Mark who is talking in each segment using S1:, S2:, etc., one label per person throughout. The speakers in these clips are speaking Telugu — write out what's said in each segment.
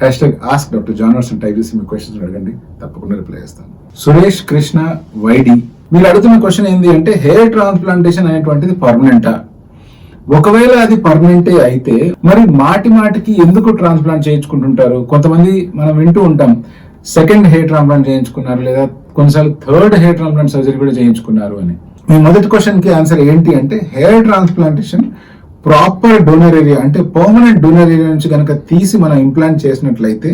S1: #AskDrJohnWatson టైప్ చేసి మీ క్వశ్చన్స్ అడగండి, తప్పకుండా రిప్లై చేస్తాను. సురేష్ కృష్ణ వైడి మీరు అడుగుతున్న క్వశ్చన్ ఏంటి అంటే, హెయిర్ ట్రాన్స్ప్లాంటేషన్ అనేటువంటిది పర్మనెంటా? ఒకవేళ అది పర్మనెంటే అయితే మరి మాటికి ఎందుకు ట్రాన్స్ప్లాంట్ చేయించుకుంటుంటారు? కొంతమంది మనం వింటూ ఉంటాం, సెకండ్ హెయిర్ ట్రాన్స్ప్లాంట్ చేయించుకున్నారు, లేదా కొన్నిసార్లు థర్డ్ హెయిర్ ట్రాన్స్ప్లాంట్ సర్జరీ కూడా చేయించుకున్నారు అని. మీ మొదటి క్వశ్చన్ కి ఆన్సర్ ఏంటి అంటే, hair transplantation proper donor area అంటే పర్మనెంట్ డోనర్ ఏరియా నుంచి కనుక తీసి మనం ఇంప్లాంట్ చేసినట్లయితే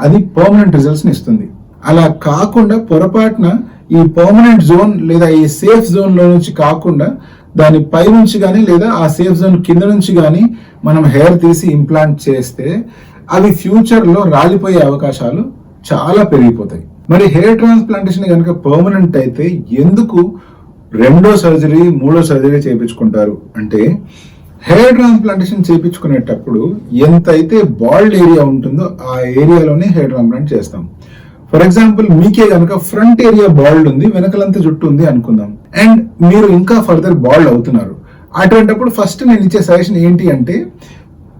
S1: అది పర్మనెంట్ రిజల్ట్స్ ని ఇస్తుంది. అలా కాకుండా పొరపాటున ఈ పర్మనెంట్ జోన్ లేదా ఈ సేఫ్ జోన్ లో నుంచి కాకుండా దాని పై నుంచి కానీ లేదా ఆ సేఫ్ జోన్ కింద నుంచి కానీ మనం హెయిర్ తీసి ఇంప్లాంట్ చేస్తే అవి ఫ్యూచర్ లో రాలిపోయే అవకాశాలు చాలా పెరిగిపోతాయి. మరి హెయిర్ ట్రాన్స్ప్లాంటేషన్ కనుక పర్మనెంట్ అయితే ఎందుకు రెండో సర్జరీ మూడో సర్జరీ చేయించుకుంటారు అంటే, హెయిర్ ట్రాన్స్ప్లాంటేషన్ చేయించుకునేటప్పుడు ఎంతైతే బాల్డ్ ఏరియా ఉంటుందో ఆ ఏరియాలోనే హెయిర్ ట్రాన్స్ప్లాంట్ చేస్తాం. ఫర్ ఎగ్జాంపుల్ మీకే కనుక ఫ్రంట్ ఏరియా బాల్డ్ ఉంది, వెనకలంతా జుట్టు ఉంది అనుకుందాం, అండ్ మీరు ఇంకా ఫర్దర్ బాల్డ్ అవుతున్నారు. అటువంటిప్పుడు ఫస్ట్ నేను ఇచ్చే సజెషన్ ఏంటి అంటే,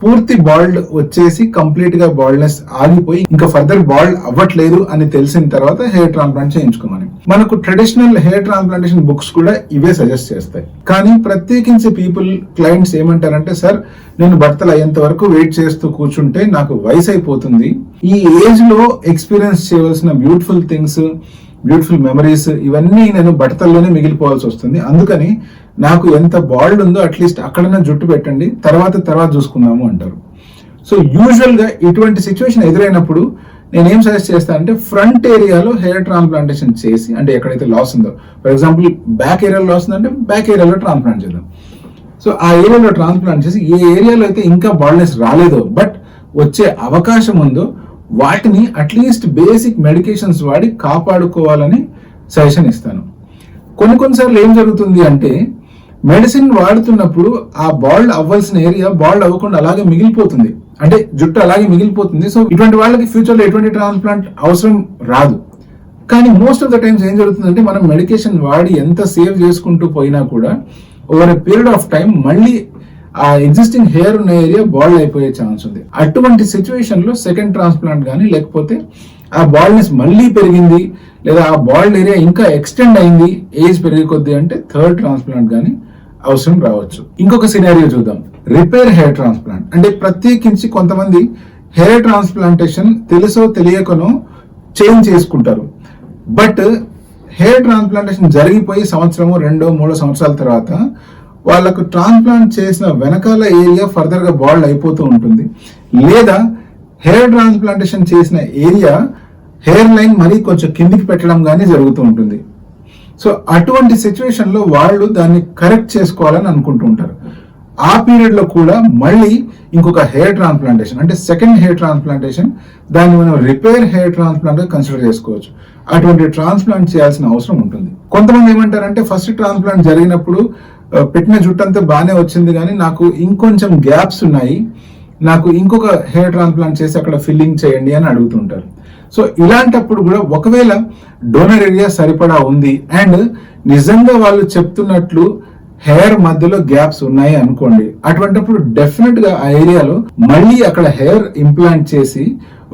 S1: పూర్తి బాల్డ్ వచ్చేసి కంప్లీట్ గా బాల్డ్నెస్ ఆగిపోయి ఇంకా ఫర్దర్ బాల్డ్ అవ్వట్లేదు అని తెలిసిన తర్వాత హెయిర్ ట్రాన్స్ప్లాంట్ చేయించుకోమని. మనకు ట్రెడిషనల్ హెయిర్ ట్రాన్స్ప్లాంటేషన్ బుక్స్ కూడా ఇవే సజెస్ట్ చేస్తాయి. కానీ ప్రత్యేకించి క్లయింట్స్ ఏమంటారంటే, సార్ నేను బట్టలు అయ్యేంత వరకు వెయిట్ చేస్తూ కూర్చుంటే నాకు వయసు అయిపోతుంది, ఈ ఏజ్ లో ఎక్స్పీరియన్స్ చేయవలసిన బ్యూటిఫుల్ థింగ్స్, బ్యూటిఫుల్ మెమరీస్ ఇవన్నీ నేను బట్టతల్లోనే మిగిలిపోవాల్సి వస్తుంది, అందుకని నాకు ఎంత బాల్డ్ ఉందో అట్లీస్ట్ అక్కడనే జుట్టు పెట్టండి, తర్వాత చూసుకుందాము అంటారు. సో యూజువల్ గా ఇటువంటి సిచ్యువేషన్ ఎదురైనప్పుడు నేనేం సజెస్ట్ చేస్తానంటే, ఫ్రంట్ ఏరియాలో హెయిర్ ట్రాన్స్ప్లాంటేషన్ చేసి, అంటే ఎక్కడైతే లాస్ ఉందో, ఫర్ ఎగ్జాంపుల్ బ్యాక్ ఏరియాలో లాస్ ఉందంటే బ్యాక్ ఏరియాలో ట్రాన్స్ప్లాంట్ చేద్దాం. సో ఆ ఏరియాలో ట్రాన్స్ప్లాంట్ చేసి ఏ ఏరియాలో అయితే ఇంకా బాల్డ్నెస్ రాలేదో బట్ వచ్చే అవకాశం ఉందో వాటిని అట్లీస్ట్ బేసిక్ మెడికేషన్స్ వాడి కాపాడుకోవాలని సజెషన్ ఇస్తాను. కొన్నిసార్లు ఏం జరుగుతుంది అంటే, మెడిసిన్ వాడుతున్నప్పుడు ఆ బాల్డ్ అవ్వాల్సిన ఏరియా బాల్డ్ అవ్వకుండా అలాగే మిగిలిపోతుంది, అంటే జుట్టు అలాగే మిగిలిపోతుంది. సో ఇటువంటి వాళ్ళకి ఫ్యూచర్ లో ఎటువంటి ట్రాన్స్ప్లాంట్ అవసరం రాదు. కానీ మోస్ట్ ఆఫ్ ద టైమ్స్ ఏం జరుగుతుందంటే, మనం మెడికేషన్ వాడి ఎంత సేవ్ చేసుకుంటూ పోయినా కూడా over a period of time మళ్ళీ ఆ ఎగ్జిస్టింగ్ హెయిర్ ఉన్న ఏరియా బాల్డ్ అయిపోయే ఛాన్స్ ఉంది. అటువంటి సిచ్యువేషన్ లో సెకండ్ ట్రాన్స్ప్లాంట్ కానీ, లేకపోతే ఆ బాల్డ్నెస్ మళ్ళీ పెరిగింది లేదా ఆ బాల్డ్ ఏరియా ఇంకా ఎక్స్టెండ్ అయింది ఏజ్ పెరిగే కొద్దీ అంటే థర్డ్ ట్రాన్స్ప్లాంట్ కానీ అవసరం రావచ్చు. ఇంకొక సినారియో చూద్దాం, రిపేర్ హెయిర్ ట్రాన్స్ప్లాంట్. అంటే ప్రత్యేకించి కొంతమంది హెయిర్ ట్రాన్స్ప్లాంటేషన్ తెలుసో తెలియకనో చేంజ్ చేసుకుంటారు, బట్ హెయిర్ ట్రాన్స్ప్లాంటేషన్ జరిగిపోయి 1, 2, 3 సంవత్సరాల తర్వాత వాళ్ళకు ట్రాన్స్ప్లాంట్ చేసిన వెనకాల ఏరియా ఫర్దర్ గా బాల్డ్ అయిపోతూ ఉంటుంది, లేదా హెయిర్ ట్రాన్స్ప్లాంటేషన్ చేసిన ఏరియా హెయిర్ లైన్ మరీ కొంచెం కిందికి పెట్టడం కానీ జరుగుతూ ఉంటుంది. సో అటువంటి సిచ్యువేషన్ లో వాళ్ళు దాన్ని కరెక్ట్ చేసుకోవాలని అనుకుంటూ ఉంటారు. ఆ పీరియడ్ లో కూడా మళ్ళీ ఇంకొక హెయిర్ ట్రాన్స్ప్లాంటేషన్ అంటే సెకండ్ హెయిర్ ట్రాన్స్ప్లాంటేషన్, దాన్ని మనం రిపేర్ హెయిర్ ట్రాన్స్ప్లాంట్ గా కన్సిడర్ చేసుకోవచ్చు. అటువంటి ట్రాన్స్ప్లాంట్ చేయాల్సిన అవసరం ఉంటుంది. కొంతమంది ఏమంటారంటే, ఫస్ట్ ట్రాన్స్ప్లాంట్ జరిగినప్పుడు పెట్టిన జుట్టు అంతా బాగానే వచ్చింది కానీ నాకు ఇంకొంచెం గ్యాప్స్ ఉన్నాయి, నాకు ఇంకొక హెయిర్ ట్రాన్స్ప్లాంట్ చేసి అక్కడ ఫిల్లింగ్ చేయండి అని అడుగుతుంటారు. సో ఇలాంటప్పుడు కూడా ఒకవేళ డోనర్ ఏరియా సరిపడా ఉంది అండ్ నిజంగా వాళ్ళు చెప్తున్నట్లు హెయిర్ మధ్యలో గ్యాప్స్ ఉన్నాయి అనుకోండి, అటువంటిప్పుడు డెఫినెట్ గా ఆ ఏరియాలో మళ్ళీ అక్కడ హెయిర్ ఇంప్లాంట్ చేసి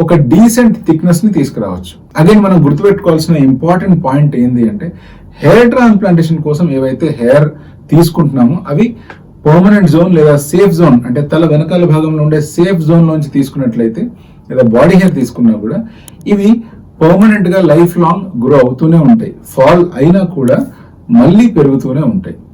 S1: ఒక డీసెంట్ థిక్నెస్ ని తీసుకురావచ్చు. అగైన్ మనం గుర్తుపెట్టుకోవాల్సిన ఇంపార్టెంట్ పాయింట్ ఏంటి అంటే, హెయిర్ ట్రాన్స్ప్లాంటేషన్ కోసం ఏవైతే హెయిర్ తీసుకుంటున్నామో అవి పర్మనెంట్ జోన్ లేదా సేఫ్ జోన్, అంటే తల వెనకాల భాగంలో ఉండే సేఫ్ జోన్ లోంచి తీసుకున్నట్లయితే లేదా బాడీ హెయిర్ తీసుకున్నా కూడా ఇవి పర్మనెంట్ గా లైఫ్ లాంగ్ గ్రో అవుతూనే ఉంటాయి, ఫాల్ అయినా కూడా మళ్ళీ పెరుగుతూనే ఉంటాయి.